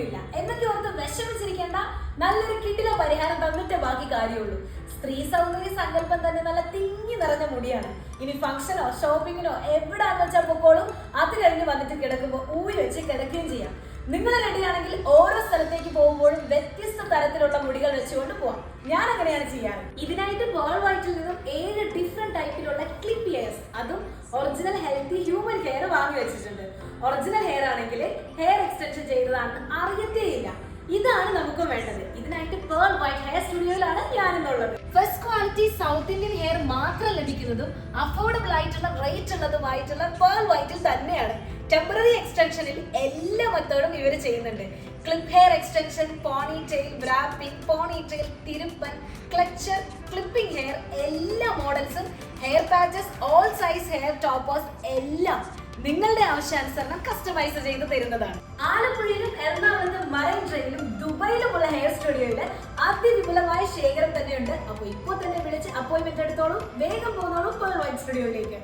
ഒന്നുമില്ല എന്നൊക്കെ ഓർത്ത് വിഷമിച്ചിരിക്കേണ്ട. നല്ലൊരു കിടില പരിഹാരം തന്നിട്ടേ ബാക്കി കാര്യമുള്ളൂ. സ്ത്രീ സൗന്ദര്യ സങ്കല്പം തന്നെ നല്ല തിങ്ങി നിറഞ്ഞ മുടിയാണ്. ഇനി ഫംഗ്ഷനോ ഷോപ്പിങ്ങിനോ എവിടാന്ന് വെച്ചാൽ പൊക്കോളും. അത് കഴിഞ്ഞ് വന്നിട്ട് കിടക്കുമ്പോൾ ഊരി വെച്ച് കിടക്കുകയും ചെയ്യാം. നിങ്ങൾ റെഡിയാണെങ്കിൽ ഓരോ സ്ഥലത്തേക്ക് പോകുമ്പോഴും വ്യത്യസ്ത തരത്തിലുള്ള മുടികൾ വെച്ചുകൊണ്ട് പോവാം. ഞാൻ അങ്ങനെയാണ് ചെയ്യാറ്. ഇതിനായിട്ട് പേൾ വൈറ്റിൽ നിന്നും 7 ഡിഫറെന്റ് ടൈപ്പിലുള്ള ക്ലിപ്പ് ഹെയർസ്, അതും ഒറിജിനൽ ഹെൽത്തി ഹ്യൂമൻ ഹെയർ വാങ്ങി വെച്ചിട്ടുണ്ട്. ഒറിജിനൽ ഹെയർ ആണെങ്കിൽ ഹെയർ എക്സ്റ്റൻഷൻ ചെയ്തതാണെന്ന് അറിയത്തേയില്ല. ഇതാണ് നമുക്ക് വേണ്ടത്. ഇതിനായിട്ട് പേൾ വൈറ്റ് ഹെയർ സ്റ്റുഡിയോയിലാണ് ഞാനിന്നുള്ളത്. First quality south Indian hair മാത്രം ലഭിക്കുന്നതും അഫോർഡബിൾ ആയിട്ടുള്ള റേറ്റ് ഉള്ളതുമായിട്ടുള്ള പേൾ വൈറ്റിൽ തന്നെയാണ്. ടെമ്പററി എക്സ്റ്റൻഷനിൽ എല്ലാ മെത്തേഡും ഇവർ ചെയ്യുന്നുണ്ട്. Clip hair extension, ponytail, wrapping, ponytail, തിരുപ്പൻ, ക്ലച്ചർ, ക്ലിപ്പിംഗ് ഹെയർ, എല്ലാ മോഡൽസും, hair patches, all size hair toppers എല്ലാം നിങ്ങളുടെ ആവശ്യാനുസരണം കസ്റ്റമൈസ് ചെയ്ത് തരുന്നതാണ്. ആലപ്പുഴയിലും എറണാകുളത്തും മറൈൻ ഡ്രൈവിലും ദുബായിലുമുള്ള ഹെയർ സ്റ്റുഡിയോയില് അതിവിപുലമായ ശേഖരം തന്നെയുണ്ട്. അപ്പോൾ ഇപ്പോൾ തന്നെ വിളിച്ച് അപ്പോയിന്റ്മെന്റ് എടുത്തോളൂ. വേഗം പോന്നോളൂ പേൾ വൈറ്റ് സ്റ്റുഡിയോയിലേക്ക്.